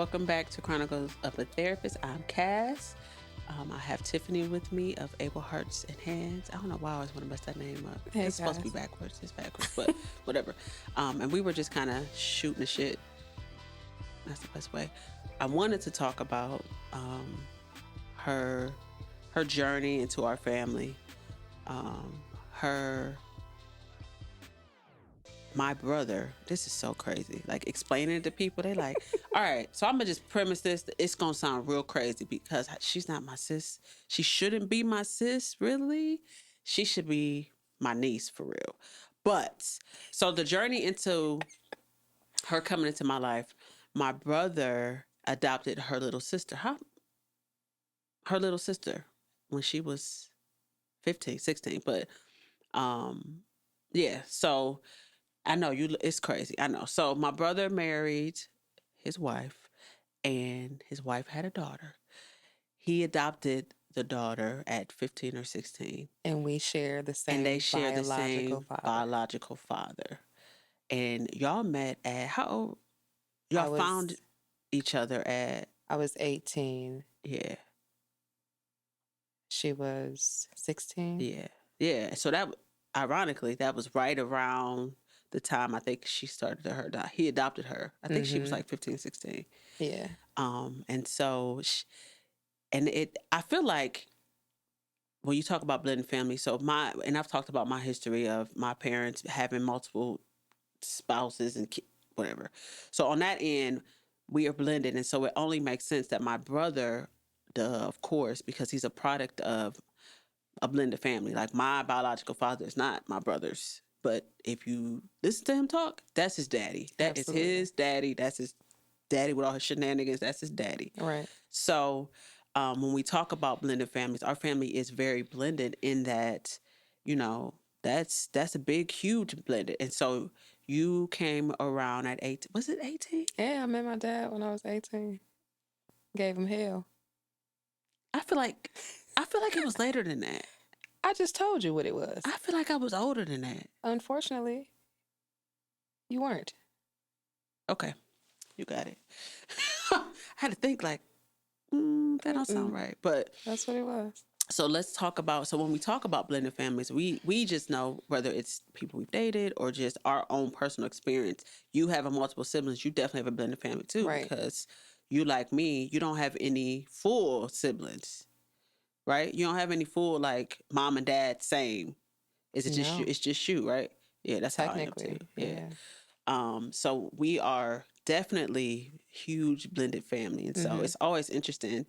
welcome back to Chronicles of a Therapist. I'm Cass. I have Tiffany with me of Able Hearts and Hands. I don't know why I always want to mess that name up. Hey, It's supposed to be backwards. It's backwards, but whatever. And we were just kind of shooting the shit. That's the best way. I wanted to talk about her journey into our family. My brother, this is so crazy. Like explaining it to people, they like, all right, so I'm gonna just premise this. It's gonna sound real crazy because she's not my sis. She shouldn't be my sis, really. She should be my niece for real. But so the journey into her coming into my life, my brother adopted her little sister. Her little sister when she was 15, 16. But yeah, so I know it's crazy. I know. So my brother married his wife, and his wife had a daughter. He adopted the daughter at 15 or 16. And we share the same And they share the biological same father. biological father. And y'all met at how old? Y'all found each other at? I was 18. Yeah. She was 16. Yeah. Yeah. So that, ironically, that was right around the time I think she started her. He adopted her. I think she was like 15, 16. Yeah. And so, I feel like when you talk about blended family, so and I've talked about my history of my parents having multiple spouses and whatever. So on that end, we are blended. And so it only makes sense that my brother, of course, because he's a product of a blended family. Like my biological father is not my brother's. But if you listen to him talk, that's his daddy. That Absolutely. Is his daddy. That's his daddy with all his shenanigans. That's his daddy. Right. So when we talk about blended families, our family is very blended in that, that's a big, huge blended. And so you came around at 18. Was it 18? Yeah, I met my dad when I was 18. Gave him hell. I feel like it was later than that. I just told you what it was. I feel like I was older than that. Unfortunately, you weren't. Okay. You got it. I had to think like, that don't sound right. But that's what it was. So let's talk about, when we talk about blended families, we just know whether it's people we've dated or just our own personal experience. You have multiple siblings. You definitely have a blended family too. Right. Because you, like me, you don't have any full siblings. Right? You don't have any full, like, mom and dad same. Is it just you? It's just you, right? Yeah, that's technically, how I am too. Yeah. So we are definitely huge blended family. And so it's always interesting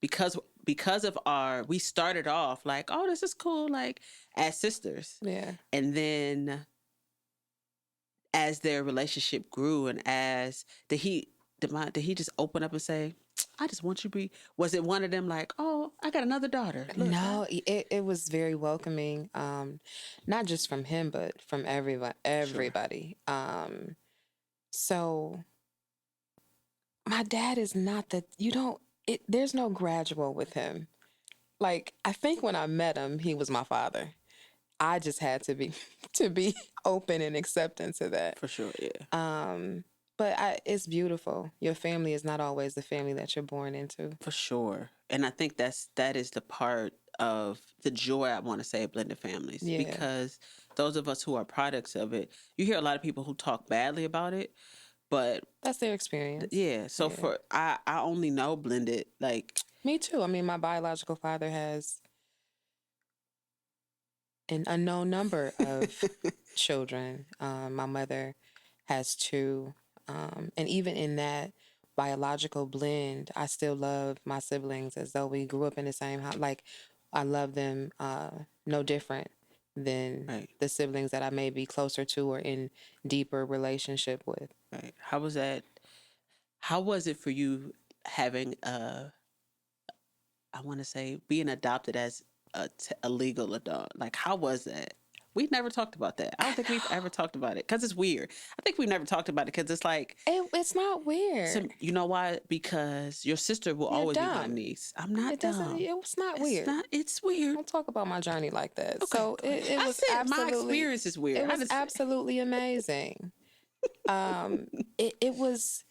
because of we started off like, oh, this is cool, like as sisters. Yeah. And then as their relationship grew and did he just open up and say, I just want you to be, was it one of them like, oh, I got another daughter? Look, no, it was very welcoming. Not just from him, but from everybody. Sure. So my dad is not there's no gradual with him. Like, I think when I met him, he was my father. I just had to be open and accepting to that. For sure, yeah. But it's beautiful. Your family is not always the family that you're born into. For sure. And I think that is the part of the joy, I want to say, of blended families. Yeah. Because those of us who are products of it, you hear a lot of people who talk badly about it, but that's their experience. Yeah. So I only know blended, like. Me too. I mean, my biological father has an unknown number of children. My mother has 2. And even in that biological blend, I still love my siblings as though we grew up in the same house. Like, I love them no different than the siblings that I may be closer to or in deeper relationship with. Right. How was that? How was it for you having I want to say, being adopted as a legal adult? Like, how was that? We never talked about that. I don't think we've ever talked about it because it's weird. I think we've never talked about it because it's like... It's not weird. So, you know why? Because your sister will always be my niece. I'm not dumb. It's not weird. It's weird. Don't talk about my journey like that. Okay, so it was absolutely... My experience is weird. It was absolutely amazing. It was...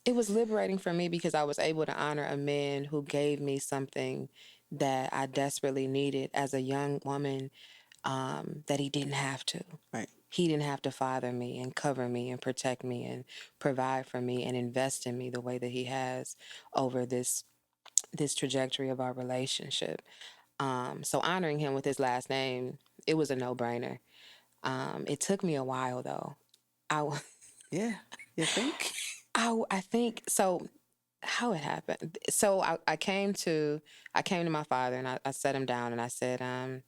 It was liberating for me because I was able to honor a man who gave me something that I desperately needed as a young woman, that he didn't have to. Right. He didn't have to father me and cover me and protect me and provide for me and invest in me the way that he has over this trajectory of our relationship. So honoring him with his last name, it was a no-brainer. It took me a while though. I, Yeah. You think? I think so. How it happened? So I came to my father and I set him down and I said, I'm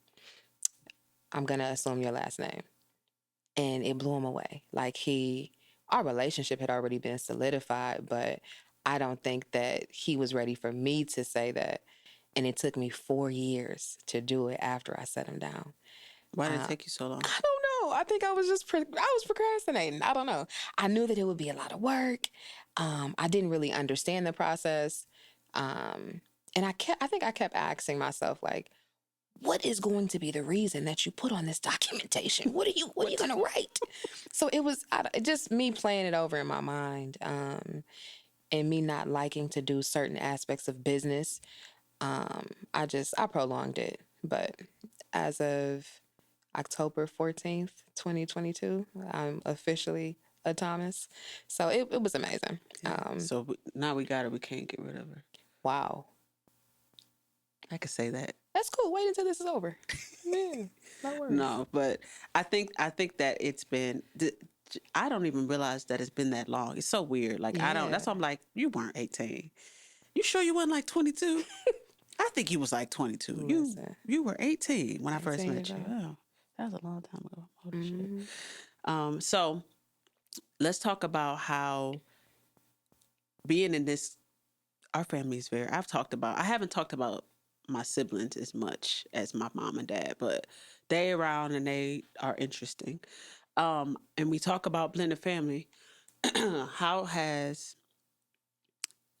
gonna assume your last name, and it blew him away. Like our relationship had already been solidified, but I don't think that he was ready for me to say that. And it took me 4 years to do it after I set him down. Why did it Uh, take you so long? I don't know. I think I was just I was procrastinating. I don't know. I knew that it would be a lot of work. I didn't really understand the process, and I think I kept asking myself like, what is going to be the reason that you put on this documentation? What are you going to write? So it was just me playing it over in my mind, and me not liking to do certain aspects of business. I prolonged it, but as of October 14th, 2022, I'm officially a Thomas. So it was amazing. Yeah. So now we got her. We can't get rid of her. Wow. I could say that. That's cool. Wait until this is over. Yeah, no worries. No, but I think that it's been. I don't even realize that it's been that long. It's so weird. Like I don't. Yeah. That's why I'm like, you weren't 18. You sure you weren't like 22? I think you was like 22. Listen, You were 18 when I first 18 met years you. old. Oh, that was a long time ago. Holy shit. Mm-hmm. So let's talk about how being in this. Our family is very. I've talked about. I haven't talked about my siblings as much as my mom and dad, but they around and they are interesting. And we talk about blended family. How has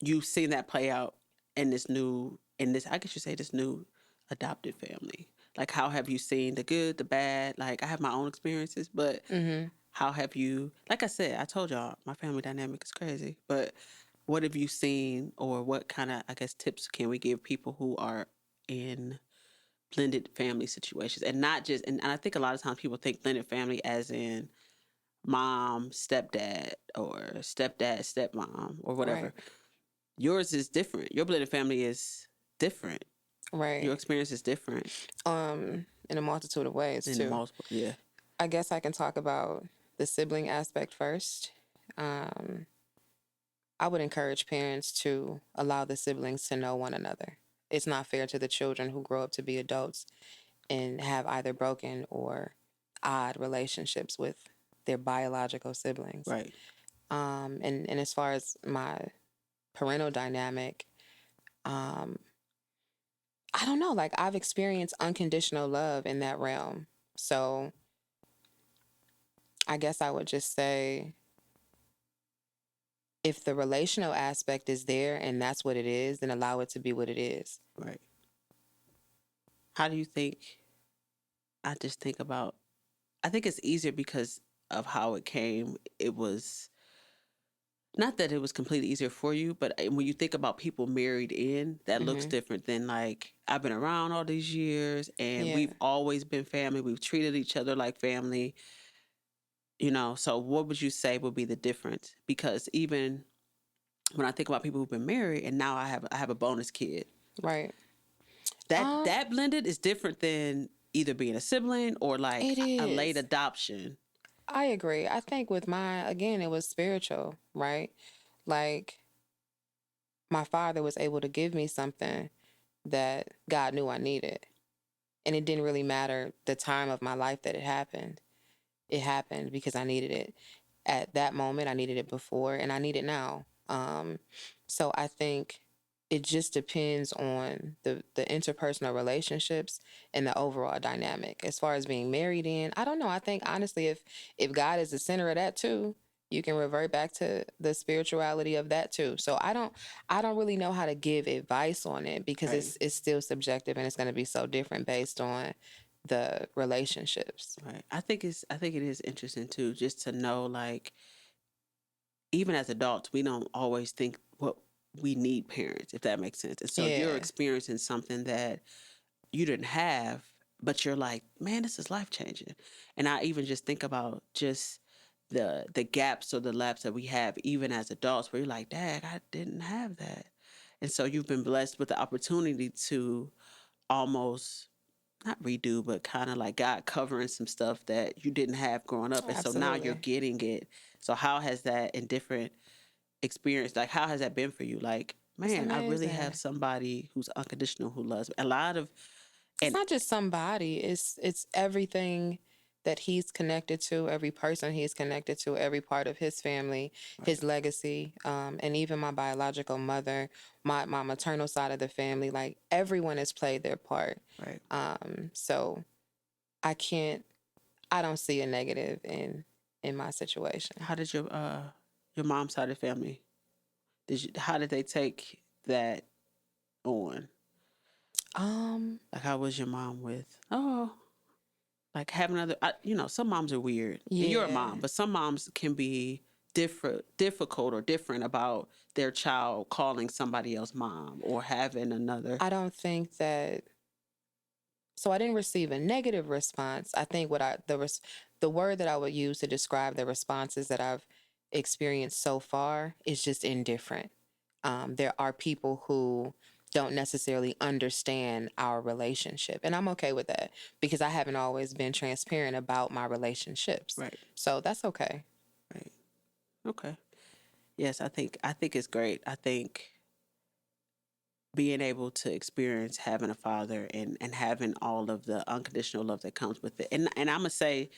you seen that play out in this I guess you say this new adopted family? Like how have you seen the good, the bad? Like I have my own experiences, but Mm-hmm. how have you, like I said, I told y'all my family dynamic is crazy, but what have you seen or what kind of, I guess, tips can we give people who are in blended family situations and not just, and I think a lot of times people think blended family as in mom, stepdad, or stepdad, stepmom, or Right. whatever. Yours is different. Your blended family is different. Right. Your experience is different In a multitude of ways in the too. multiple. Yeah. I guess I can talk about the sibling aspect first. Um, I would encourage parents to allow the siblings to know one another. It's not fair to the children who grow up to be adults and have either broken or odd relationships with their biological siblings. Right. And as far as my parental dynamic, um, I don't know. Like I've experienced unconditional love in that realm. So I guess I would just say if the relational aspect is there and that's what it is, then allow it to be what it is. Right. How do you think? I just think about. I think it's easier because of how it came. It was not that it was completely easier for you, but when you think about people married in, that looks Mm-hmm. different than like I've been around all these years and Yeah. we've always been family. We've treated each other like family, So what would you say would be the difference? Because even when I think about people who've been married and now I have a bonus kid, Right. that blended is different than either being a sibling or like It a late is. adoption. I agree. I think with mine, again, it was spiritual, right? Like my father was able to give me something that God knew I needed. And it didn't really matter the time of my life that it happened. It happened because I needed it at that moment. I needed it before, and I need it now. So I think it just depends on the interpersonal relationships and the overall dynamic. As far as being married in, I don't know. I think honestly, if God is the center of that too, you can revert back to the spirituality of that too. So I don't really know how to give advice on it because Right. it's still subjective and it's going to be so different based on the relationships. Right. I think it is interesting too, just to know like even as adults, we don't always think what we need parents, if that makes sense. And so you're Yeah, experiencing something that you didn't have, but you're like, man, this is life changing. And I even just think about just the gaps or the laps that we have even as adults where you're like, Dad, I didn't have that. And so you've been blessed with the opportunity to almost not redo, but kind of like God covering some stuff that you didn't have growing up. And so now you're absolutely. getting it. So how has that in different experience, like how has that been for you? Like, It's man, I really have amazing. somebody who's unconditional, who loves me. A lot of, It's and not just somebody, it's everything that he's connected to, every person he's connected to, every part of his family, right, his legacy, and even my biological mother, my maternal side of the family, like everyone has played their part. right. So I can't, I don't see a negative in my situation. How did your mom's side of the family, how did they take that on? Um, Like, how was your mom with, oh, like having other, some moms are weird. And you're a yeah, mom, but some moms can be difficult or different about their child calling somebody else mom or having another. I don't think that. So I didn't receive a negative response. I think the word that I would use to describe the responses that I've experienced so far is just indifferent. There are people who don't necessarily understand our relationship, and I'm okay with that because I haven't always been transparent about my relationships. Right, So that's okay. right. Okay. Yes, I think it's great. I think being able to experience having a father and having all of the unconditional love that comes with it. And I'm gonna say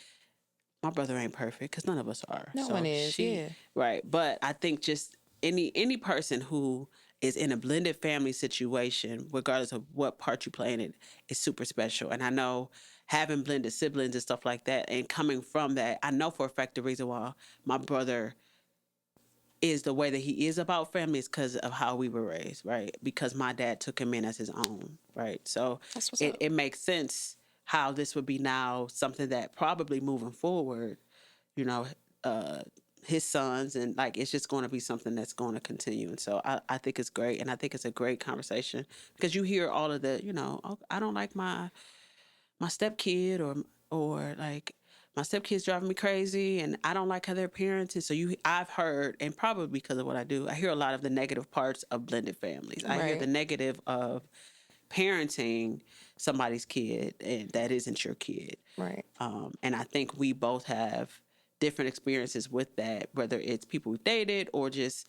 my brother ain't perfect because none of us are. No one So is, she yeah, right, but I think just any person who is in a blended family situation, regardless of what part you play in it, is super special. And I know having blended siblings and stuff like that, and coming from that, I know for a fact the reason why my brother is the way that he is about family is because of how we were raised, right? Because my dad took him in as his own, right? So that's what's it, up. it makes sense how this would be now something that probably moving forward, you know, uh, his sons, and like it's just going to be something that's going to continue. And so I think it's great. And I think it's a great conversation because you hear all of the, oh, I don't like my stepkid, or like my stepkid's driving me crazy and I don't like how they're parenting. So I've heard, and probably because of what I do, I hear a lot of the negative parts of blended families. I hear the Right, negative of parenting somebody's kid and that isn't your kid. right. And I think we both have different experiences with that, whether it's people we've dated or just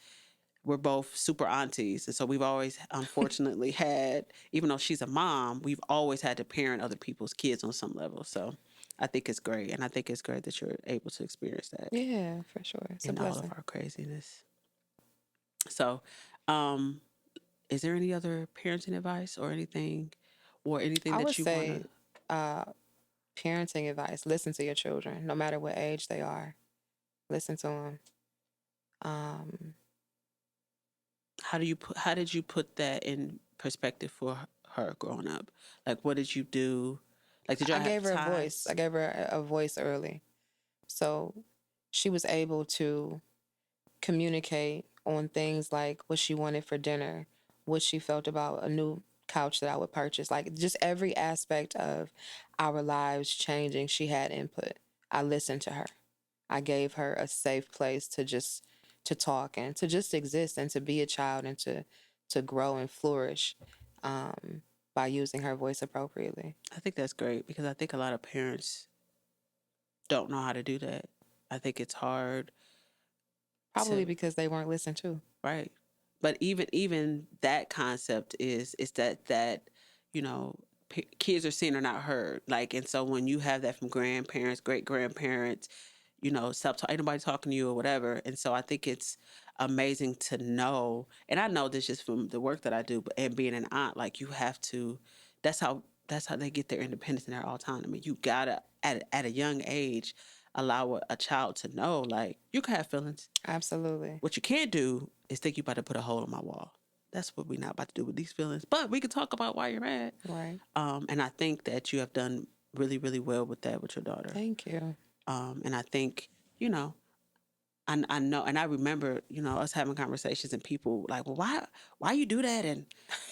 we're both super aunties. And so we've always, unfortunately, had, even though she's a mom, we've always had to parent other people's kids on some level. So I think it's great. And I think it's great that you're able to experience that Yeah, for sure. It's a in all of blessing. our craziness. So, um, is there any other parenting advice or anything I would that you want say to, uh, parenting advice: listen to your children, no matter what age they are. Listen to them. Um, how did you put that in perspective for her growing up? Like, what did you do? Like, did y'all I have gave her a voice. I times? gave her a voice early, so she was able to communicate on things like what she wanted for dinner, what she felt about a new couch that I would purchase, like just every aspect of our lives changing. She had input. I listened to her. I gave her a safe place to talk and to just exist and to be a child and to grow and flourish um, by using her voice appropriately. I think that's great because I think a lot of parents don't know how to do that. I think it's hard Probably to, because they weren't listened to. right. But even that concept is that you know kids are seen or not heard. Like, and so when you have that from grandparents, great grandparents, stop talking, ain't nobody talking to you or whatever. And so I think it's amazing to know, and I know this just from the work that I do, but and being an aunt, like you have to. That's how they get their independence and their autonomy. You gotta at a young age allow a child to know like you can have feelings. Absolutely. What you can't do is think you about to put a hole in my wall. That's what we're not about to do with these feelings. But we can talk about why you're mad. Right. And I think that you have done really, really well with that with your daughter. Thank you. And I think, you know, I know, and I remember, us having conversations and people like, well, why you do that? And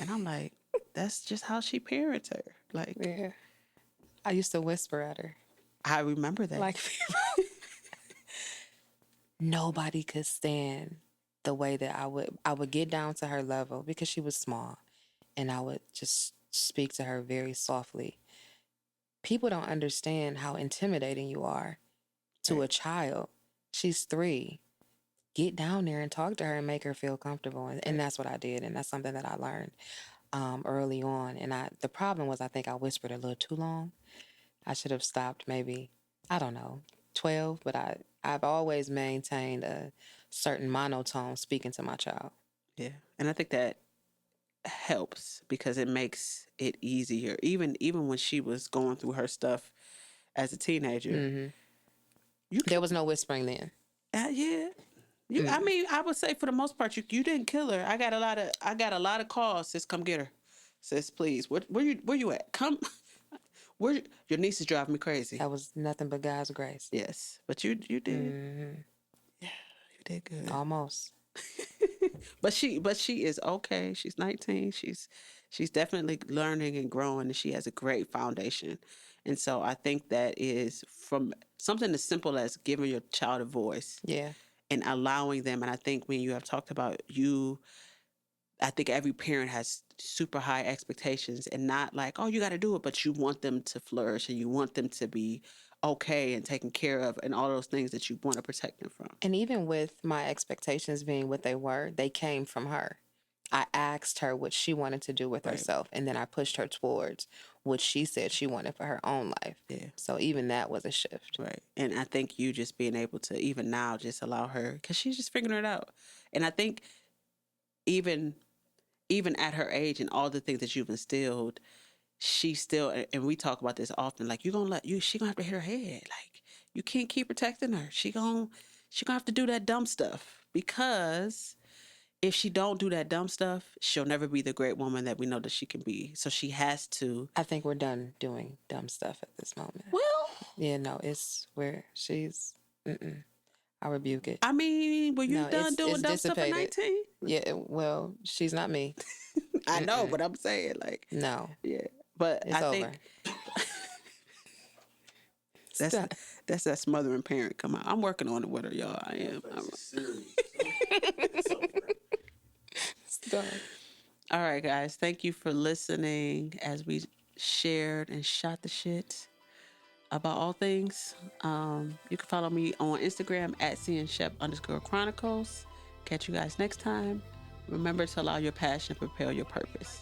I'm like, that's just how she parents her. Like, Yeah. I used to whisper at her. I remember that. Like, nobody could stand the way that I would get down to her level because she was small, and I would just speak to her very softly. People don't understand how intimidating you are to a Right. child. She's 3. Get down there and talk to her and make her feel comfortable. And Right. that's what I did. And that's something that I learned early on. And the problem was, I think I whispered a little too long. I should have stopped maybe, I don't know, 12, but I've always maintained a certain monotone speaking to my child. Yeah. And I think that helps because it makes it easier. Even when she was going through her stuff as a teenager, Hmm. you There can, was no whispering then. yeah. I Mm. mean, I would say for the most part, you didn't kill her. I got a lot of calls. Sis, come get her. Sis, please. Where you at? Come. Where your niece is driving me crazy. That was nothing but God's grace. Yes, but you did. Hmm. Yeah, you did good. Almost. But she is okay. She's 19. She's definitely learning and growing, and she has a great foundation. And so I think that is from something as simple as giving your child a voice Yeah. and allowing them. And I think when you have talked about you, I think every parent has super high expectations and not like, oh, you got to do it, but you want them to flourish and you want them to be okay and taken care of and all those things that you want to protect them from. And even with my expectations being what they were, they came from her. I asked her what she wanted to do with Right. herself, and then I pushed her towards what she said she wanted for her own life. Yeah. So even that was a shift. Right. And I think you just being able to even now just allow her because she's just figuring it out. And I think even even at her age and all the things that you've instilled, she still and we talk about this often, like she gonna have to hit her head. Like you can't keep protecting her. She gonna have to do that dumb stuff because if she don't do that dumb stuff, she'll never be the great woman that we know that she can be. So she has to. I think we're done doing dumb stuff at this moment. Well, Yeah, no, it's where she's. Mm-mm. I rebuke it. I mean, were you No, done doing it's dumb stuff at dissipated. 19? Yeah, well, she's not me. I know, Mm-mm. but I'm saying like, No, yeah. But it's I over. think that's Stop. that's that smothering parent come out. I'm working on it with her, y'all. I am. Stop. All right, guys. Thank you for listening as we shared and shot the shit about all things. You can follow me on Instagram at @cnshep_chronicles. Catch you guys next time. Remember to allow your passion to propel your purpose.